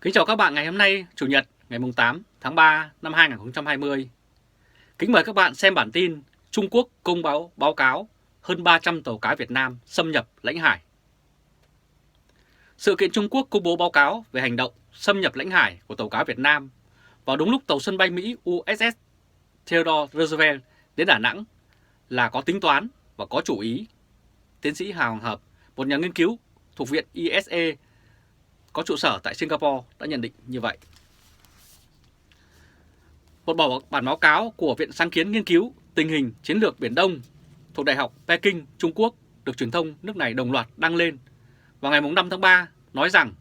Kính chào các bạn ngày hôm nay, Chủ nhật ngày 8 tháng 3 năm 2020. Kính mời các bạn xem bản tin Trung Quốc công báo cáo hơn 300 tàu cá Việt Nam xâm nhập lãnh hải. Sự kiện Trung Quốc công bố báo cáo về hành động xâm nhập lãnh hải của tàu cá Việt Nam vào đúng lúc tàu sân bay Mỹ USS Theodore Roosevelt đến Đà Nẵng là có tính toán và có chủ ý. Tiến sĩ Hà Hoàng Hợp, một nhà nghiên cứu thuộc Viện ISE có trụ sở tại Singapore đã nhận định như vậy. Một bản báo cáo của Viện Sáng kiến Nghiên cứu Tình hình Chiến lược Biển Đông thuộc Đại học Peking, Trung Quốc được truyền thông nước này đồng loạt đăng lên vào ngày 5 tháng 3 nói rằng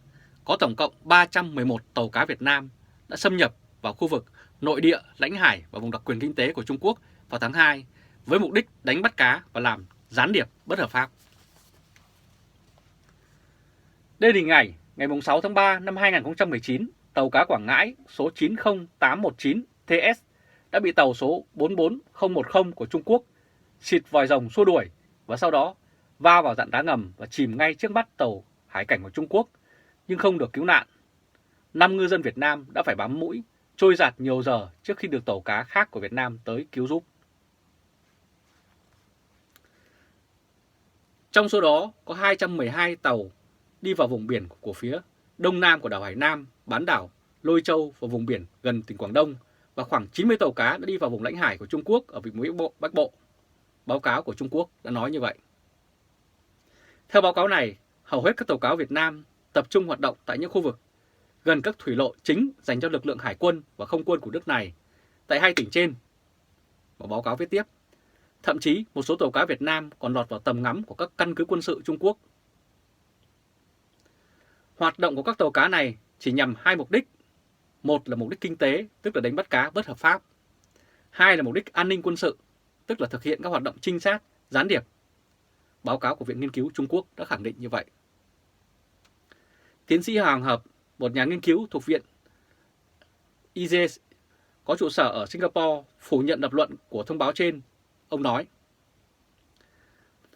có tổng cộng 311 tàu cá Việt Nam đã xâm nhập vào khu vực nội địa, lãnh hải và vùng đặc quyền kinh tế của Trung Quốc vào tháng 2 với mục đích đánh bắt cá và làm gián điệp bất hợp pháp. Đây là hình ảnh ngày 6 tháng 3 năm 2019, tàu cá Quảng Ngãi số 90819 TS đã bị tàu số 44010 của Trung Quốc xịt vòi rồng xua đuổi và sau đó va vào dạn đá ngầm và chìm ngay trước mắt tàu hải cảnh của Trung Quốc nhưng không được cứu nạn. 5 ngư dân Việt Nam đã phải bám mũi, trôi dạt nhiều giờ trước khi được tàu cá khác của Việt Nam tới cứu giúp. Trong số đó có 212 tàu đi vào vùng biển của phía đông nam của đảo Hải Nam, bán đảo Lôi Châu và vùng biển gần tỉnh Quảng Đông, và khoảng 90 tàu cá đã đi vào vùng lãnh hải của Trung Quốc ở vịnh Bắc Bộ. Báo cáo của Trung Quốc đã nói như vậy. Theo báo cáo này, hầu hết các tàu cá Việt Nam tập trung hoạt động tại những khu vực gần các thủy lộ chính dành cho lực lượng hải quân và không quân của nước này tại hai tỉnh trên. Và báo cáo viết tiếp, thậm chí một số tàu cá Việt Nam còn lọt vào tầm ngắm của các căn cứ quân sự Trung Quốc. Hoạt động của các tàu cá này chỉ nhằm hai mục đích. Một là mục đích kinh tế, tức là đánh bắt cá bất hợp pháp. Hai là mục đích an ninh quân sự, tức là thực hiện các hoạt động trinh sát, gián điệp. Báo cáo của Viện Nghiên cứu Trung Quốc đã khẳng định như vậy. Tiến sĩ Hoàng Hợp, một nhà nghiên cứu thuộc Viện ISE có trụ sở ở Singapore, phủ nhận lập luận của thông báo trên. Ông nói,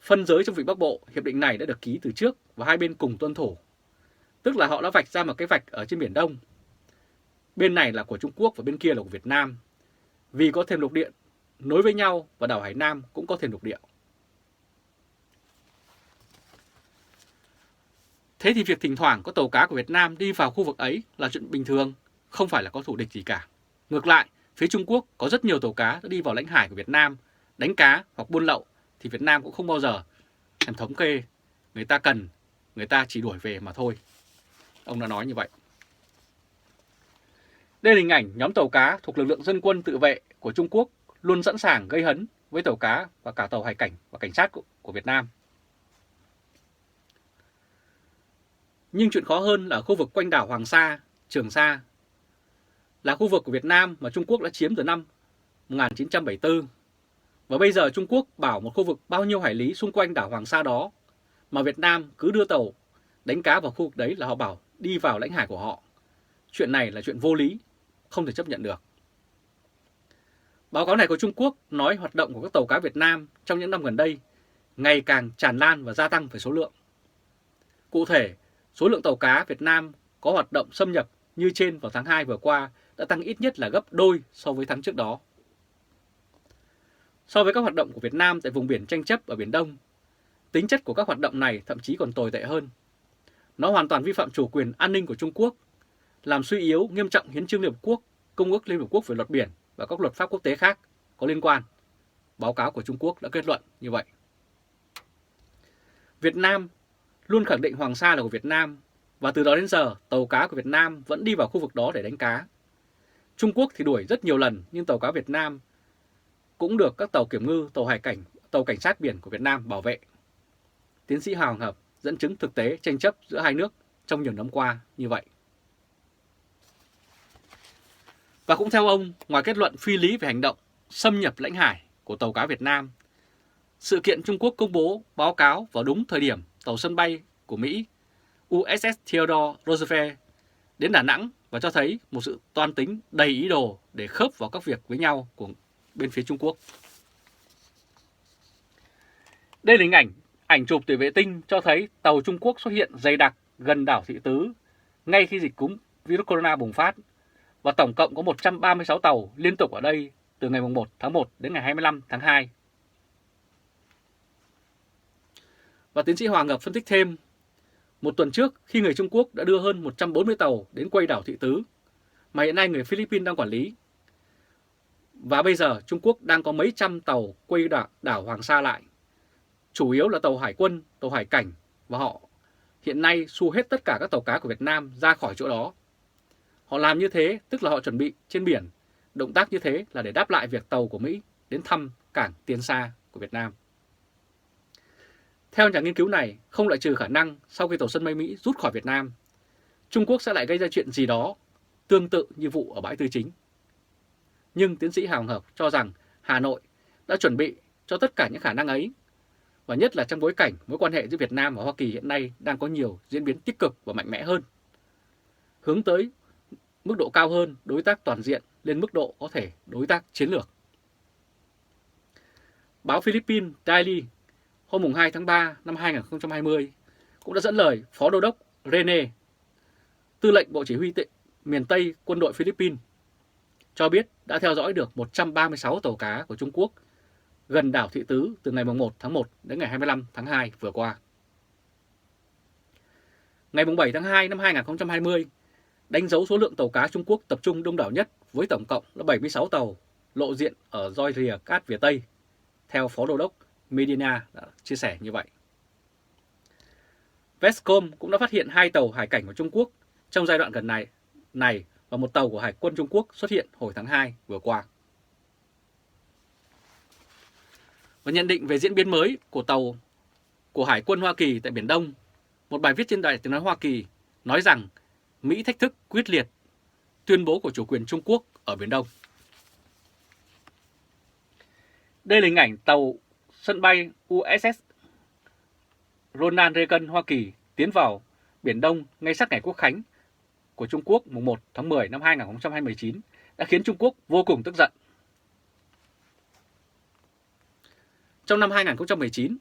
phân giới trong vịnh Bắc Bộ, hiệp định này đã được ký từ trước và hai bên cùng tuân thủ. Tức là họ đã vạch ra một cái vạch ở trên Biển Đông. Bên này là của Trung Quốc và bên kia là của Việt Nam. Vì có thềm lục địa nối với nhau và đảo Hải Nam cũng có thềm lục địa. Thế thì việc thỉnh thoảng có tàu cá của Việt Nam đi vào khu vực ấy là chuyện bình thường, không phải là có thù địch gì cả. Ngược lại, phía Trung Quốc có rất nhiều tàu cá đã đi vào lãnh hải của Việt Nam đánh cá hoặc buôn lậu thì Việt Nam cũng không bao giờ thèm thống kê, người ta cần, người ta chỉ đuổi về mà thôi. Ông đã nói như vậy. Đây là hình ảnh nhóm tàu cá thuộc lực lượng dân quân tự vệ của Trung Quốc luôn sẵn sàng gây hấn với tàu cá và cả tàu hải cảnh và cảnh sát của Việt Nam. Nhưng chuyện khó hơn là ở khu vực quanh đảo Hoàng Sa, Trường Sa, là khu vực của Việt Nam mà Trung Quốc đã chiếm từ năm 1974. Và bây giờ Trung Quốc bảo một khu vực bao nhiêu hải lý xung quanh đảo Hoàng Sa đó, mà Việt Nam cứ đưa tàu đánh cá vào khu vực đấy là họ bảo đi vào lãnh hải của họ. Chuyện này là chuyện vô lý, không thể chấp nhận được. Báo cáo này của Trung Quốc nói hoạt động của các tàu cá Việt Nam trong những năm gần đây ngày càng tràn lan và gia tăng về số lượng. Cụ thể, số lượng tàu cá Việt Nam có hoạt động xâm nhập như trên vào tháng 2 vừa qua đã tăng ít nhất là gấp đôi so với tháng trước đó. So với các hoạt động của Việt Nam tại vùng biển tranh chấp ở Biển Đông, tính chất của các hoạt động này thậm chí còn tồi tệ hơn. Nó hoàn toàn vi phạm chủ quyền an ninh của Trung Quốc, làm suy yếu nghiêm trọng Hiến chương Liên Hợp Quốc, Công ước Liên Hợp Quốc về luật biển và các luật pháp quốc tế khác có liên quan. Báo cáo của Trung Quốc đã kết luận như vậy. Việt Nam luôn khẳng định Hoàng Sa là của Việt Nam và từ đó đến giờ tàu cá của Việt Nam vẫn đi vào khu vực đó để đánh cá. Trung Quốc thì đuổi rất nhiều lần nhưng tàu cá Việt Nam cũng được các tàu kiểm ngư, tàu hải cảnh, tàu cảnh sát biển của Việt Nam bảo vệ. Tiến sĩ Hoàng Hợp dẫn chứng thực tế tranh chấp giữa hai nước trong nhiều năm qua như vậy. Và cũng theo ông, ngoài kết luận phi lý về hành động xâm nhập lãnh hải của tàu cá Việt Nam, sự kiện Trung Quốc công bố báo cáo vào đúng thời điểm tàu sân bay của Mỹ USS Theodore Roosevelt đến Đà Nẵng và cho thấy một sự toan tính đầy ý đồ để khớp vào các việc với nhau của bên phía Trung Quốc. Đây là hình ảnh chụp từ vệ tinh cho thấy tàu Trung Quốc xuất hiện dày đặc gần đảo Thị Tứ ngay khi dịch cúm virus corona bùng phát, và tổng cộng có 136 tàu liên tục ở đây từ ngày 1 tháng 1 đến ngày 25 tháng 2. Và tiến sĩ Hoàng Ngọc phân tích thêm, một tuần trước khi người Trung Quốc đã đưa hơn 140 tàu đến quây đảo Thị Tứ, mà hiện nay người Philippines đang quản lý. Và bây giờ Trung Quốc đang có mấy trăm tàu quây đảo Hoàng Sa lại, chủ yếu là tàu hải quân, tàu hải cảnh, và họ hiện nay xua hết tất cả các tàu cá của Việt Nam ra khỏi chỗ đó. Họ làm như thế tức là họ chuẩn bị trên biển, động tác như thế là để đáp lại việc tàu của Mỹ đến thăm cảng Tiên Sa của Việt Nam. Theo nhà nghiên cứu này, không loại trừ khả năng sau khi tàu sân bay Mỹ rút khỏi Việt Nam, Trung Quốc sẽ lại gây ra chuyện gì đó tương tự như vụ ở bãi Tư Chính. Nhưng tiến sĩ Hoàng Ngọc cho rằng Hà Nội đã chuẩn bị cho tất cả những khả năng ấy, và nhất là trong bối cảnh mối quan hệ giữa Việt Nam và Hoa Kỳ hiện nay đang có nhiều diễn biến tích cực và mạnh mẽ hơn, hướng tới mức độ cao hơn đối tác toàn diện lên mức độ có thể đối tác chiến lược. Báo Philippines Daily hôm 2 tháng 3 năm 2020 cũng đã dẫn lời Phó Đô đốc Rene, Tư lệnh Bộ Chỉ huy miền Tây Quân đội Philippines, cho biết đã theo dõi được 136 tàu cá của Trung Quốc gần đảo Thị Tứ từ ngày 1 tháng 1 đến ngày 25 tháng 2 vừa qua. Ngày 7 tháng 2 năm 2020, đánh dấu số lượng tàu cá Trung Quốc tập trung đông đảo nhất với tổng cộng là 76 tàu lộ diện ở roi rìa cát phía Tây, theo Phó Đô đốc Medina đã chia sẻ như vậy. Vestcom cũng đã phát hiện 2 tàu hải cảnh của Trung Quốc trong giai đoạn gần này và một tàu của Hải quân Trung Quốc xuất hiện hồi tháng 2 vừa qua. Và nhận định về diễn biến mới của tàu của Hải quân Hoa Kỳ tại Biển Đông, một bài viết trên Đài Tiếng nói Hoa Kỳ nói rằng Mỹ thách thức quyết liệt tuyên bố của chủ quyền Trung Quốc ở Biển Đông. Đây là hình ảnh tàu sân bay USS Ronald Reagan Hoa Kỳ tiến vào Biển Đông ngay sát ngày Quốc khánh của Trung Quốc mùng 1 tháng 10 năm 2019 đã khiến Trung Quốc vô cùng tức giận. Trong năm 2019,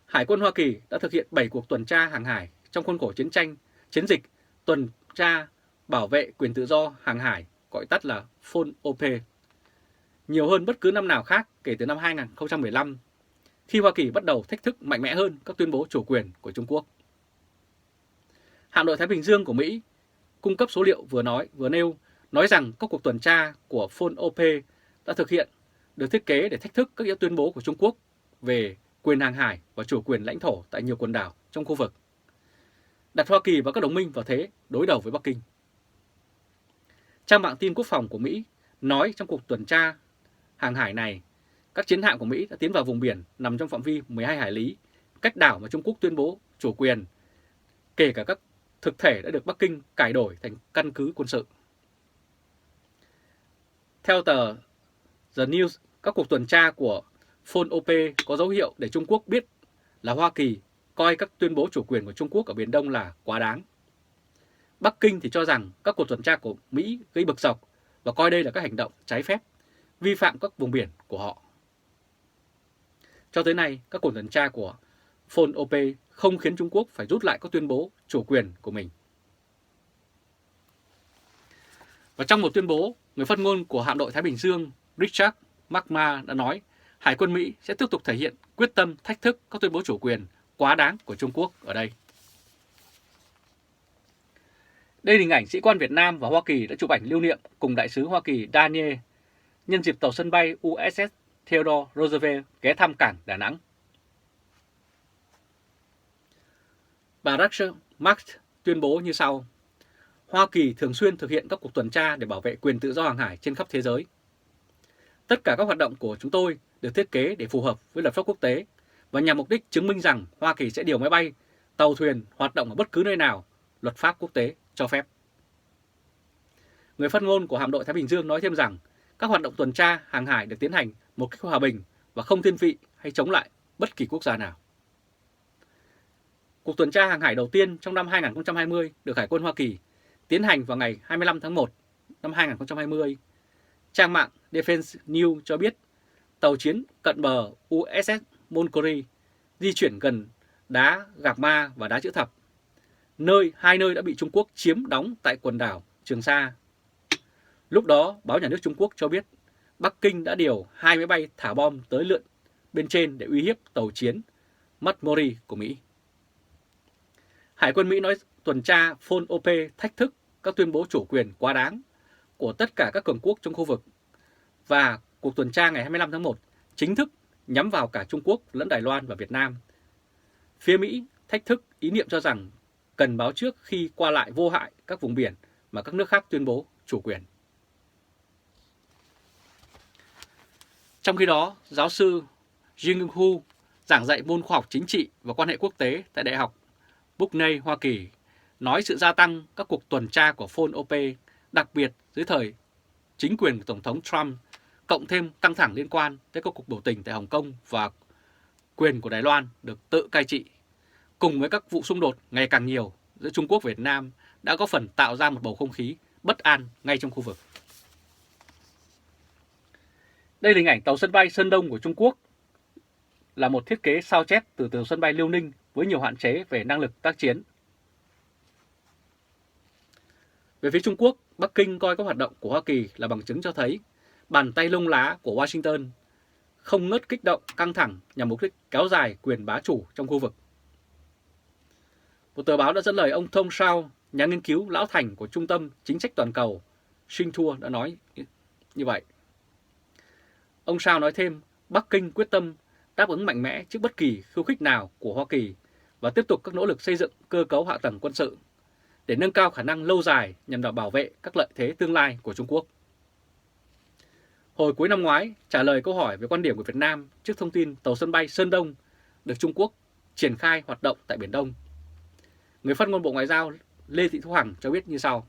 Hải quân Hoa Kỳ đã thực hiện 7 cuộc tuần tra hàng hải trong khuôn khổ chiến dịch tuần tra bảo vệ quyền tự do hàng hải, gọi tắt là FONOP, nhiều hơn bất cứ năm nào khác kể từ năm 2015, khi Hoa Kỳ bắt đầu thách thức mạnh mẽ hơn các tuyên bố chủ quyền của Trung Quốc. Hạm đội Thái Bình Dương của Mỹ cung cấp số liệu vừa nêu nói rằng các cuộc tuần tra của FONOP đã được thiết kế để thách thức các tuyên bố của Trung Quốc về quyền hàng hải và chủ quyền lãnh thổ tại nhiều quần đảo trong khu vực, đặt Hoa Kỳ và các đồng minh vào thế đối đầu với Bắc Kinh. Trang mạng tin quốc phòng của Mỹ nói trong cuộc tuần tra hàng hải này, các chiến hạm của Mỹ đã tiến vào vùng biển nằm trong phạm vi 12 hải lý, cách đảo mà Trung Quốc tuyên bố chủ quyền, kể cả các thực thể đã được Bắc Kinh cải đổi thành căn cứ quân sự. Theo tờ The News, các cuộc tuần tra của FONOP có dấu hiệu để Trung Quốc biết là Hoa Kỳ coi các tuyên bố chủ quyền của Trung Quốc ở Biển Đông là quá đáng. Bắc Kinh thì cho rằng các cuộc tuần tra của Mỹ gây bực dọc và coi đây là các hành động trái phép, vi phạm các vùng biển của họ. Cho tới nay, các cuộc tuần tra của FONOP không khiến Trung Quốc phải rút lại các tuyên bố chủ quyền của mình. Và trong một tuyên bố, người phát ngôn của hạm đội Thái Bình Dương Richard McMahon đã nói Hải quân Mỹ sẽ tiếp tục thể hiện quyết tâm thách thức các tuyên bố chủ quyền quá đáng của Trung Quốc ở đây. Đây là hình ảnh sĩ quan Việt Nam và Hoa Kỳ đã chụp ảnh lưu niệm cùng đại sứ Hoa Kỳ Daniel nhân dịp tàu sân bay USS Theodore Roosevelt ghé thăm cảng Đà Nẵng. Bà Rachel Marks tuyên bố như sau: Hoa Kỳ thường xuyên thực hiện các cuộc tuần tra để bảo vệ quyền tự do hàng hải trên khắp thế giới. Tất cả các hoạt động của chúng tôi được thiết kế để phù hợp với luật pháp quốc tế và nhằm mục đích chứng minh rằng Hoa Kỳ sẽ điều máy bay, tàu thuyền hoạt động ở bất cứ nơi nào luật pháp quốc tế cho phép. Người phát ngôn của hạm đội Thái Bình Dương nói thêm rằng các hoạt động tuần tra hàng hải được tiến hành một cách hòa bình và không thiên vị hay chống lại bất kỳ quốc gia nào. Cuộc tuần tra hàng hải đầu tiên trong năm 2020 được Hải quân Hoa Kỳ tiến hành vào ngày 25 tháng 1 năm 2020. Trang mạng Defense News cho biết tàu chiến cận bờ USS Moncory di chuyển gần đá Gạc Ma và đá Chữ Thập, hai nơi đã bị Trung Quốc chiếm đóng tại quần đảo Trường Sa. Lúc đó, báo nhà nước Trung Quốc cho biết Bắc Kinh đã điều 2 máy bay thả bom tới lượn bên trên để uy hiếp tàu chiến McMurray của Mỹ. Hải quân Mỹ nói tuần tra Phon OP thách thức các tuyên bố chủ quyền quá đáng của tất cả các cường quốc trong khu vực, và cuộc tuần tra ngày 25 tháng 1 chính thức nhắm vào cả Trung Quốc lẫn Đài Loan và Việt Nam. Phía Mỹ thách thức ý niệm cho rằng cần báo trước khi qua lại vô hại các vùng biển mà các nước khác tuyên bố chủ quyền. Trong khi đó, giáo sư Jing Hu, giảng dạy môn khoa học chính trị và quan hệ quốc tế tại Đại học Bucknell, Hoa Kỳ, nói sự gia tăng các cuộc tuần tra của Phon OP, đặc biệt dưới thời chính quyền của Tổng thống Trump, cộng thêm căng thẳng liên quan tới các cuộc biểu tình tại Hồng Kông và quyền của Đài Loan được tự cai trị, cùng với các vụ xung đột ngày càng nhiều giữa Trung Quốc và Việt Nam đã có phần tạo ra một bầu không khí bất an ngay trong khu vực. Đây là hình ảnh tàu sân bay Sơn Đông của Trung Quốc, là một thiết kế sao chép từ tàu sân bay Liêu Ninh với nhiều hạn chế về năng lực tác chiến. Về phía Trung Quốc, Bắc Kinh coi các hoạt động của Hoa Kỳ là bằng chứng cho thấy bàn tay lông lá của Washington không ngớt kích động căng thẳng nhằm mục đích kéo dài quyền bá chủ trong khu vực. Một tờ báo đã dẫn lời ông Tom Shaw, nhà nghiên cứu lão thành của Trung tâm Chính sách Toàn cầu Xinhua đã nói như vậy. Ông Shaw nói thêm, Bắc Kinh quyết tâm đáp ứng mạnh mẽ trước bất kỳ khiêu khích nào của Hoa Kỳ và tiếp tục các nỗ lực xây dựng cơ cấu hạ tầng quân sự để nâng cao khả năng lâu dài nhằm bảo vệ các lợi thế tương lai của Trung Quốc. Hồi cuối năm ngoái, trả lời câu hỏi về quan điểm của Việt Nam trước thông tin tàu sân bay Sơn Đông được Trung Quốc triển khai hoạt động tại Biển Đông, người phát ngôn Bộ Ngoại giao Lê Thị Thu Hằng cho biết như sau.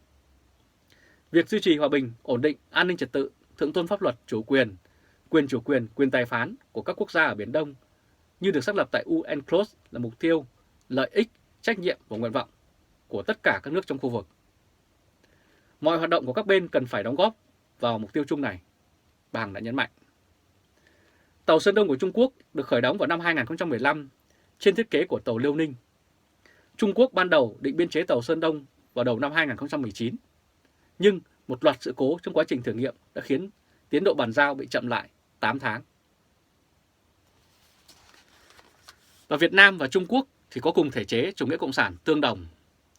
Việc duy trì hòa bình, ổn định, an ninh trật tự, thượng tôn pháp luật, quyền chủ quyền, quyền tài phán của các quốc gia ở Biển Đông như được xác lập tại UNCLOS là mục tiêu, lợi ích, trách nhiệm và nguyện vọng của tất cả các nước trong khu vực. Mọi hoạt động của các bên cần phải đóng góp vào mục tiêu chung này, bà Hằng đã nhấn mạnh. Tàu Sơn Đông của Trung Quốc được khởi động vào năm 2015 trên thiết kế của tàu Liêu Ninh. Trung Quốc ban đầu định biên chế tàu Sơn Đông vào đầu năm 2019, nhưng một loạt sự cố trong quá trình thử nghiệm đã khiến tiến độ bàn giao bị chậm lại 8 tháng. Và Việt Nam và Trung Quốc thì có cùng thể chế chủ nghĩa cộng sản tương đồng,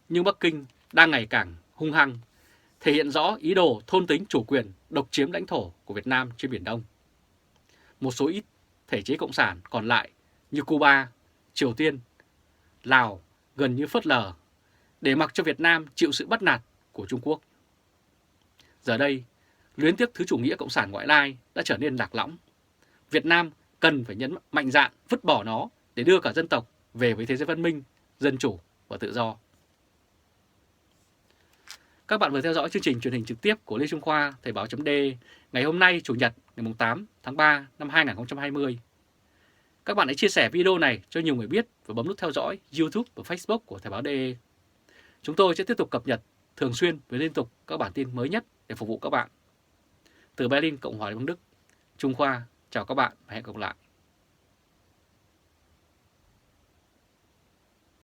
nhưng Bắc Kinh đang ngày càng hung hăng, thể hiện rõ ý đồ thôn tính chủ quyền, độc chiếm lãnh thổ của Việt Nam trên Biển Đông. Một số ít thể chế cộng sản còn lại như Cuba, Triều Tiên, Lào gần như phớt lờ, để mặc cho Việt Nam chịu sự bắt nạt của Trung Quốc. Giờ đây, luyến tiếc thứ chủ nghĩa cộng sản ngoại lai đã trở nên lạc lõng. Việt Nam cần phải mạnh dạn vứt bỏ nó để đưa cả dân tộc về với thế giới văn minh, dân chủ và tự do. Các bạn vừa theo dõi chương trình truyền hình trực tiếp của Lê Trung Khoa, Thời báo .d ngày hôm nay, Chủ nhật, ngày 8 tháng 3 năm 2020. Các bạn hãy chia sẻ video này cho nhiều người biết và bấm nút theo dõi YouTube và Facebook của Thời báo .de. Chúng tôi sẽ tiếp tục cập nhật thường xuyên và liên tục các bản tin mới nhất để phục vụ các bạn. Từ Berlin, Cộng hòa Liên bang Đức, Trung Khoa chào các bạn và hẹn gặp lại.